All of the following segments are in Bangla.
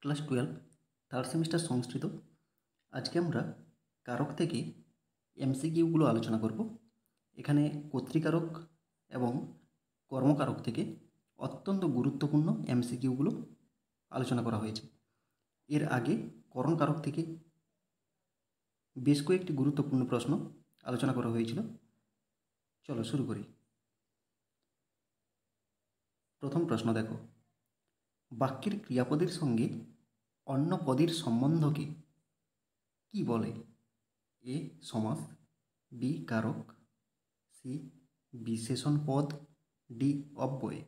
ক্লাস 12 থার্ড সেমিস্টার সংস্কৃত। আজকে আমরা কারক থেকে এমসিকিউগুলো আলোচনা করব। এখানে কর্তৃকারক এবং কর্মকারক থেকে অত্যন্ত গুরুত্বপূর্ণ এমসিকিউগুলো আলোচনা করা হয়েছে। এর আগে করণকারক থেকে বেশ কয়েকটি গুরুত্বপূর্ণ প্রশ্ন আলোচনা করা হয়েছিল। চলো শুরু করি। প্রথম প্রশ্ন দেখো, বাক্যের ক্রিয়াপদের সঙ্গে অন্য পদের সম্বন্ধকে কি বলে? এ সমাস, বি কারক, সি বিশেষণ পদ, ডি অব্যয়।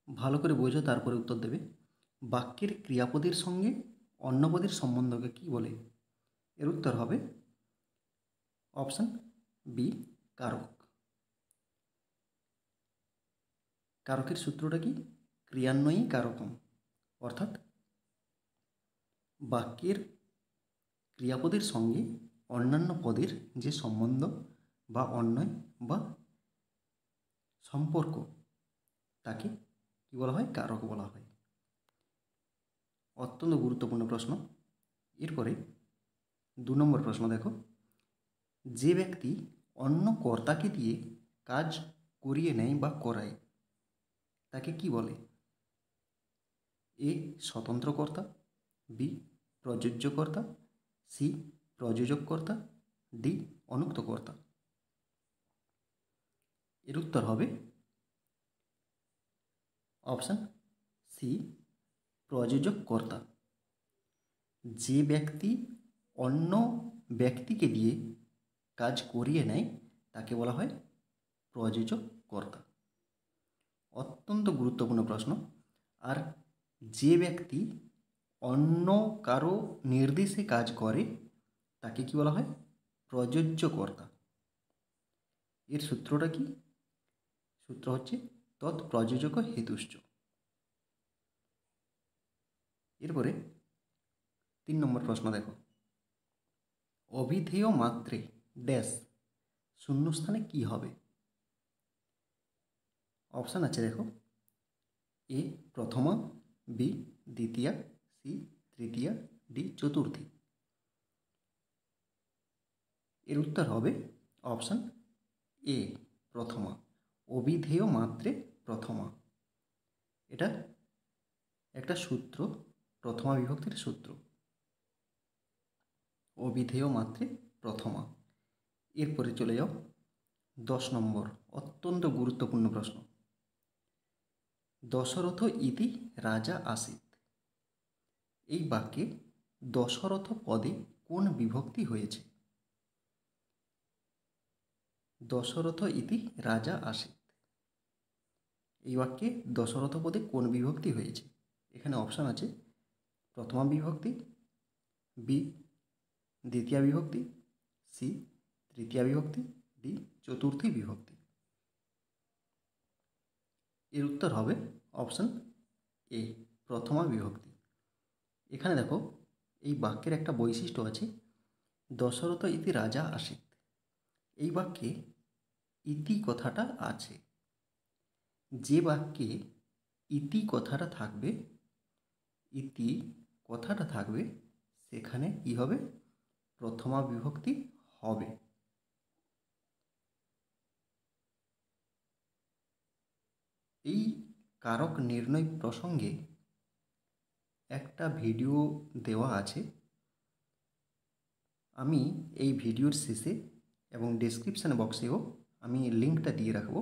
ভালো করে বোঝো, তারপরে উত্তর দেবে। বাক্যের ক্রিয়াপদের সঙ্গে অন্য পদের সম্বন্ধকে কি বলে? এর উত্তর হবে অপশান বি কারক। কারকের সূত্রটা কি? ক্রিয়ান্বয়ী কারকম, অর্থাৎ বাক্যের ক্রিয়াপদের সঙ্গে অন্যান্য পদের যে সম্বন্ধ বা অন্বয় বা সম্পর্ক, তাকে কি বলা হয়? কারক বলা হয়। অত্যন্ত গুরুত্বপূর্ণ প্রশ্ন। এরপরে 2 নম্বর প্রশ্ন দেখো, যে ব্যক্তি অন্য কর্তাকে দিয়ে কাজ করিয়ে নেয় বা করায় তাকে কি বলে? এ স্বতন্ত্র কর্তা, বি প্রযোজ্য কর্তা, সি প্রযোজক কর্তা, ডি অনুক্ত কর্তা। এর উত্তর হবে অপশান সি প্রযোজক কর্তা। যে ব্যক্তি অন্য ব্যক্তিকে দিয়ে কাজ করিয়ে নেয় তাকে বলা হয় প্রযোজক কর্তা। অত্যন্ত গুরুত্বপূর্ণ প্রশ্ন। আর যে ব্যক্তি অন্য কারো নির্দেশে কাজ করে তাকে কি বলা হয়? প্রযোজ্য কর্তা। এর সূত্রটা কি? সূত্র হচ্ছে তৎপ্রযোজক হেতুশ্চ। এরপরে 3 নম্বর প্রশ্ন দেখো, অভিধেয় মাত্রে ড্যাশ শূন্যস্থানে কি হবে? অপশান আছে দেখো, এ প্রথমা, বি দ্বিতীয়া, সি তৃতীয়া, ডি চতুর্থী। এর উত্তর হবে অপশান এ প্রথমা। অভিধেয় মাত্রে প্রথমা, এটা একটা সূত্র, প্রথমা বিভক্তির সূত্র। অভিধেয় মাত্রে প্রথমা। এরপরে চলে যাও 10 নম্বর, অত্যন্ত গুরুত্বপূর্ণ প্রশ্ন। দশরথ ইতি রাজা আসিত, এই বাক্যে দশরথ পদে কোন বিভক্তি হয়েছে? দশরথ ইতি রাজা আসিত, এই বাক্যে দশরথ পদে কোন বিভক্তি হয়েছে? এখানে অপশান আছে প্রথমা বিভক্তি, বি দ্বিতীয়া বিভক্তি, সি তৃতীয়া বিভক্তি, ডি চতুর্থী বিভক্তি। এর উত্তর হবে অপশান এ প্রথমা বিভক্তি। এখানে দেখো, এই বাক্যের একটা বৈশিষ্ট্য আছে, দশরথ ইতি রাজা আসিত, এই বাক্যে ইতি কথাটা আছে। যে বাক্যে ইতি কথাটা থাকবে, ইতি কথাটা থাকবে, সেখানে কি হবে? প্রথমা বিভক্তি হবে। এই কারক নির্ণয় প্রসঙ্গে একটা ভিডিও দেওয়া আছে, আমি এই ভিডিওর শেষে এবং ডেসক্রিপশান বক্সেও আমি লিঙ্কটা দিয়ে রাখবো।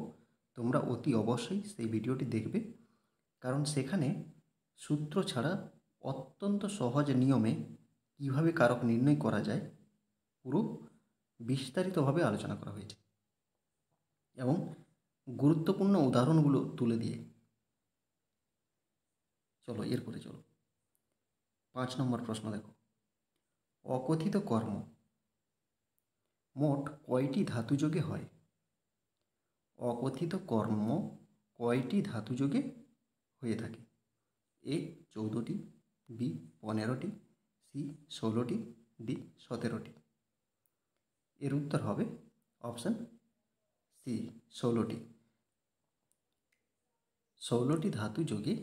তোমরা অতি অবশ্যই সেই ভিডিওটি দেখবে, কারণ সেখানে সূত্র ছাড়া অত্যন্ত সহজ নিয়মে কিভাবে কারক নির্ণয় করা যায় পুরো বিস্তারিতভাবে আলোচনা করা হয়েছে, এবং গুরুত্বপূর্ণ উদাহরণগুলো তুলে দিয়ে। চলো এরপরে চলো 5 নম্বর প্রশ্ন দেখো, অকথিত কর্ম মোট কয়টি ধাতুযোগে হয়? অকথিত কর্ম কয়টি ধাতুযোগে হয়ে থাকে? এ 14টি, বি 15টি, সি 16টি, ডি 17টি। এর উত্তর হবে অপশান সি 16টি। 16টি ধাতুযোগে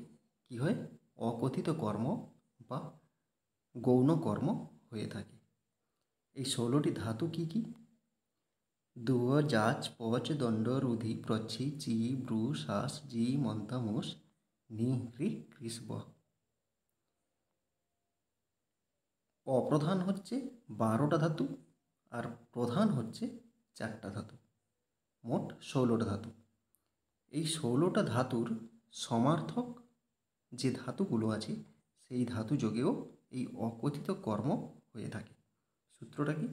কি হয়? অকথিত কর্ম বা গৌণ কর্ম হয়ে থাকে। এই 16টি ধাতু কি কি? দুহ, যাচ, পচ, দণ্ড, রুধি, প্রচ্ছি, চি, ব্রু, শ্বাস, জি, মন্তা, মোষ, নি, হ্রি, কৃষ, বহ। অপ্রধান হচ্ছে 12টা ধাতু আর প্রধান হচ্ছে 4টা ধাতু, মোট 16টা ধাতু। এই 16টা ধাতুর সমার্থক যে ধাতুগুলো আছে সেই ধাতু যোগেও এই অকথিত কর্ম হয়ে থাকে। সূত্রটা কি?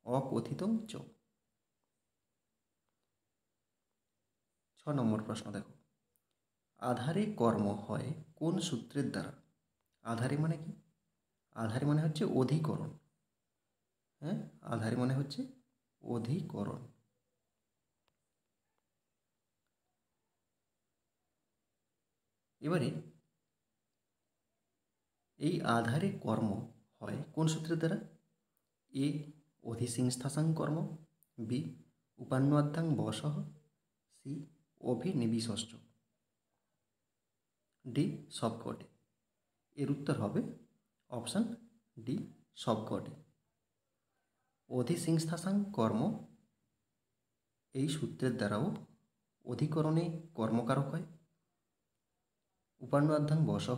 অকথিতং চ। 6 নম্বর প্রশ্ন দেখো, আধারে কর্ম হয় কোন সূত্রের দ্বারা? আধারে মানে কি? আধারে মানে হচ্ছে অধিকরণ। হ্যাঁ, আধারে মানে হচ্ছে অধিকরণ। এবারে এই আধারে কর্ম হয় কোন সূত্রের দ্বারা? এ অধিসংস্থাসাং কর্ম, বি উপান্নয়াদ্ধাং বশঃ, সি অভিনিবিশশ্চ, ডি সবকটি। এর উত্তর হবে অপশান ডি সবকটি। অধিসংস্থাসাং কর্ম এই সূত্রের দ্বারাও অধিকরণে কর্মকারক হয়। উপান্নয়াদ্ধাং বশঃ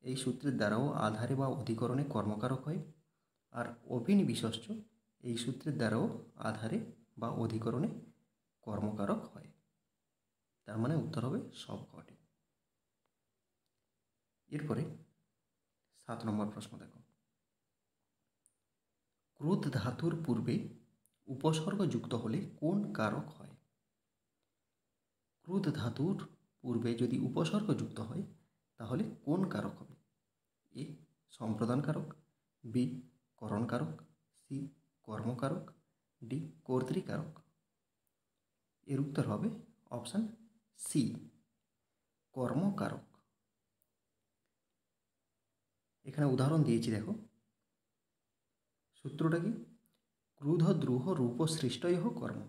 এই সূত্রের দ্বারাও আধারে বা অধিকরণে কর্মকারক হয়। আর অভিনিবিশশ্চ এই সূত্রের দ্বারাও আধারে বা অধিকরণে কর্মকারক হয়। তার মানে উত্তর হবে সবকটি। এরপরে 7 নম্বর প্রশ্ন দেখো, ক্রুধ ধাতুর পূর্বে উপসর্গ যুক্ত হলে কোন কারক হয়? ক্রুধ ধাতুর পূর্বে যদি উপসর্গ যুক্ত হয় তাহলে কোন কারক হবে? এ সম্প্রদান কারক, বি করণ কারক, সি কর্মকারক, ডি কর্তৃকারক। এর উত্তর হবে অপশান সি কর্মকারক। এখানে উদাহরণ দিয়েছি দেখো, সূত্রটা কি? ক্রুধ দ্রুহ রূপ সৃষ্টয় কর্ম।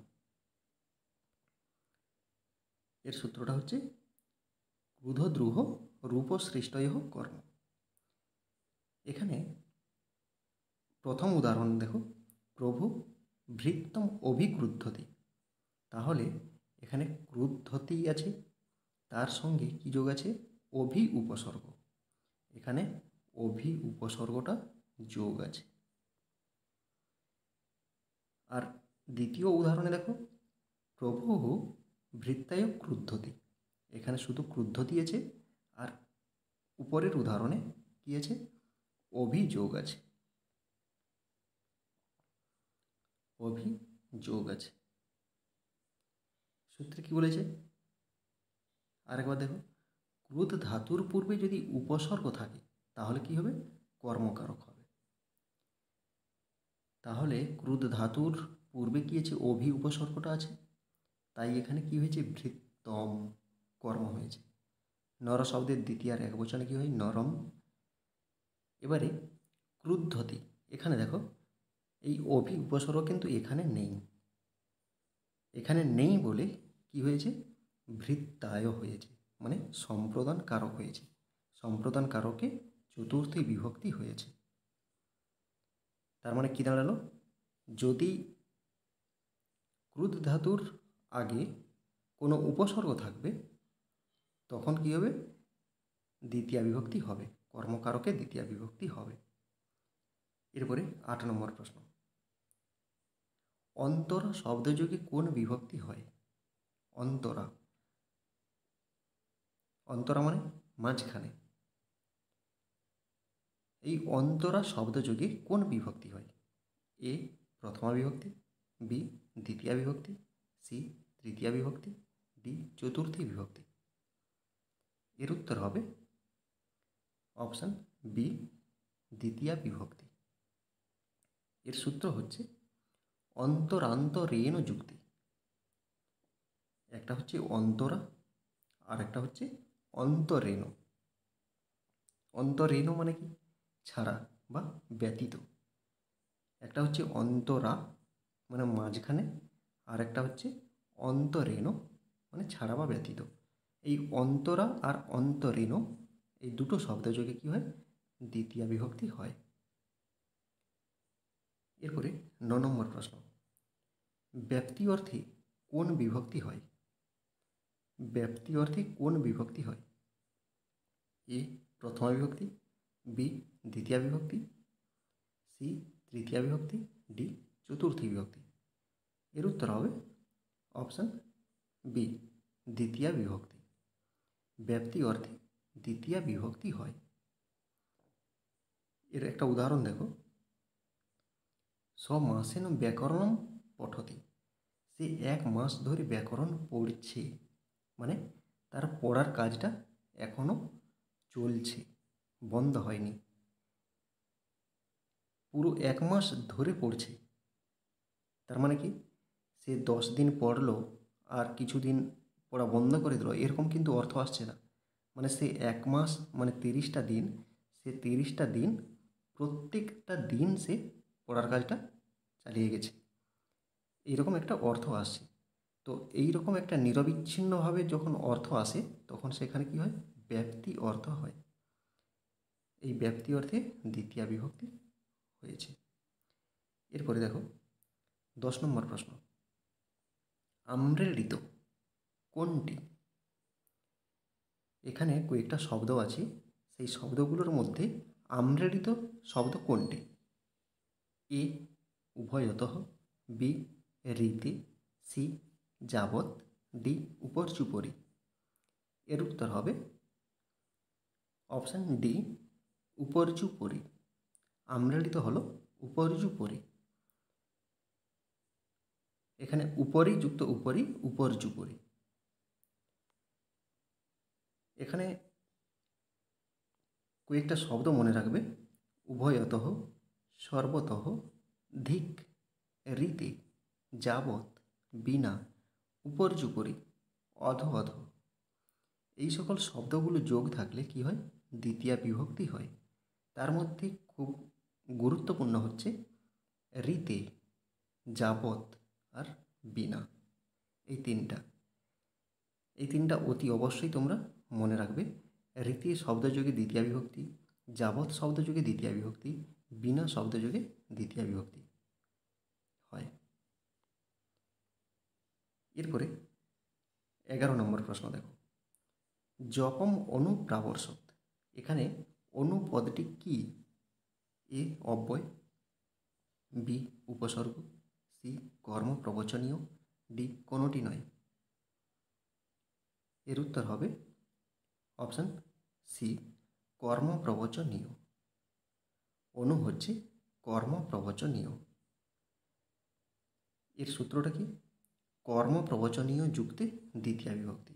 এর সূত্রটা হচ্ছে ক্রুধ দ্রুহ রূপ সৃষ্টয় কর্ম। এখানে প্রথম উদাহরণ দেখো, প্রভু ভৃত্যম অভিক্রুদ্ধতি। তাহলে এখানে ক্রুদ্ধতি আছে, তার সঙ্গে কি যোগ আছে? অভি উপসর্গ। এখানে অভি উপসর্গটা যোগ আছে। আর দ্বিতীয় উদাহরণে দেখো, প্রভু ভৃত্তায় ক্রুদ্ধতি। এখানে শুধু ক্রুদ্ধতি আছে, আর উপরের উদাহরণে কি আছে? অভিযোগ আছে। অভিযোগ আছে। সূত্রে কি বলেছে আরেকবার দেখো, ক্রুধ ধাতুর পূর্বে যদি উপসর্গ থাকে তাহলে কি হবে? কর্মকারক হবে। তাহলে ক্রুধ ধাতুর পূর্বে কি আছে? অভি উপসর্গটা আছে, তাই এখানে কি হয়েছে? ভৃত্তম কর্ম হয়েছে। নর শব্দের দ্বিতীয় আর একবচনে কি হয়? নরম। এবারে ক্রুদ্ধতি, এখানে দেখো এই অভি উপসর্গ কিন্তু এখানে নেই। এখানে নেই বলে কি হয়েছে? ভৃত্তায় হয়েছে, মানে সম্প্রদান কারক হয়েছে। সম্প্রদান কারকে চতুর্থী বিভক্তি হয়েছে। তার মানে কি দাঁড়ালো? যদি ক্রুধ ধাতুর আগে কোনো উপসর্গ থাকবে তখন কি হবে? দ্বিতীয়া বিভক্তি হবে, কর্মকারকে দ্বিতীয়া বিভক্তি হবে। এরপরে 8 নম্বর প্রশ্ন, অন্তরা শব্দযোগে কোন বিভক্তি হয়? অন্তরা, অন্তরা মানে মাঝখানে। এই অন্তরা শব্দযোগে কোন বিভক্তি হয়? এ প্রথমা বিভক্তি, বি দ্বিতীয়া বিভক্তি, সি তৃতীয়া বিভক্তি, ডি চতুর্থী বিভক্তি। এর উত্তর হবে অপশান বি দ্বিতীয়া বিভক্তি। এর সূত্র হচ্ছে অন্তরান্তরেণ যুক্তি। একটা হচ্ছে অন্তরা আর একটা হচ্ছে অন্তরেণ। অন্তরেণ মানে কি? ছাড়া বা ব্যতীত। একটা হচ্ছে অন্তরা মানে মাঝখানে, আর একটা হচ্ছে অন্তরেণ মানে ছাড়া বা ব্যতীত। এই অন্তরা আর অন্তরেণ এই দুটো শব্দযোগে কী হয়? দ্বিতীয়া বিভক্তি হয়। এরপরে 9 নম্বর প্রশ্ন, ব্যাপ্তি অর্থে কোন বিভক্তি হয়? ব্যাপ্তি অর্থে কোন বিভক্তি হয়? এ প্রথমা বিভক্তি, বি দ্বিতীয়া বিভক্তি, সি তৃতীয়া বিভক্তি, ডি চতুর্থী বিভক্তি। এর উত্তর হবে অপশান বি দ্বিতীয়া বিভক্তি। ব্যাপ্তি অর্থে দ্বিতীয়া বিভক্তি হয়। এর একটা উদাহরণ দেখো, স্বমাসেন ব্যাকরণম পঠতি, সে 1 মাস ধরে ব্যাকরণ পড়ছে, মানে তার পড়ার কাজটা এখনও চলছে, বন্ধ হয়নি, পুরো 1 মাস ধরে পড়ছে। তার মানে কি, সে 10 দিন পড়লো আর কিছুদিন পড়া বন্ধ করে দিল, এরকম কিন্তু অর্থ আসছে না। মানে সে 1 মাস মানে 30টা দিন, সে 30টা দিন প্রত্যেকটা দিন সে পড়ার কাজটা চালিয়ে গেছে, এইরকম একটা অর্থ আসছে। তো এইরকম একটা নিরবিচ্ছিন্নভাবে যখন অর্থ আসে তখন সেখানে কি হয়? ব্যাপ্তি অর্থ হয়। এই ব্যাপ্তি অর্থে দ্বিতীয়া বিভক্তি হয়েছে। এরপরে দেখো 10 নম্বর প্রশ্ন, আম্রেলিত কোনটি? এখানে কয়েকটা শব্দ আছে, সেই শব্দগুলোর মধ্যে আম্রেলিত শব্দ কোনটি? এ উভয়তঃ, বি রীতি, সি যাবৎ, ডি উপর্যুপরি। এর উত্তর হবে অপশান ডি উপর্যুপরি। আম্রেলিত হলো উপর্যুপরি। এখানে উপরি যুক্ত উপরি, উপর্যুপরি। এখানে কয়েকটা শব্দ মনে রাখবে, উভয়তঃ, সর্বতঃ, ধিক, রীতি, যাবৎ, বিনা, উপর্যুপরি, অধ অধ। এই সকল শব্দগুলো যোগ থাকলে কি হয়? দ্বিতীয়া বিভক্তি হয়। তার মধ্যে খুব গুরুত্বপূর্ণ হচ্ছে রীতে, যাবৎ আর বিনা। এই তিনটা অতি অবশ্যই তোমরা মনে রাখবে। রীতি শব্দযোগে দ্বিতীয়া বিভক্তি, যাবৎ শব্দযোগে দ্বিতীয়া বিভক্তি, বিনা শব্দযোগে দ্বিতীয়া বিভক্তি হয়। এরপরে 11 নম্বর প্রশ্ন দেখো, জপম অনুপ্রাবর্ষক, এখানে অনুপদটি কি? এ অব্যয়, বি উপসর্গ, সি কর্ম প্রবচনীয়, ডি কোনোটি নয়। এর উত্তর হবে অপশান সি কর্ম প্রবচনীয়। অনু হচ্ছে কর্ম প্রবচনীয়। এর সূত্রটা কি? কর্ম প্রবচনীয় যুক্তে দ্বিতীয়া বিভক্তি।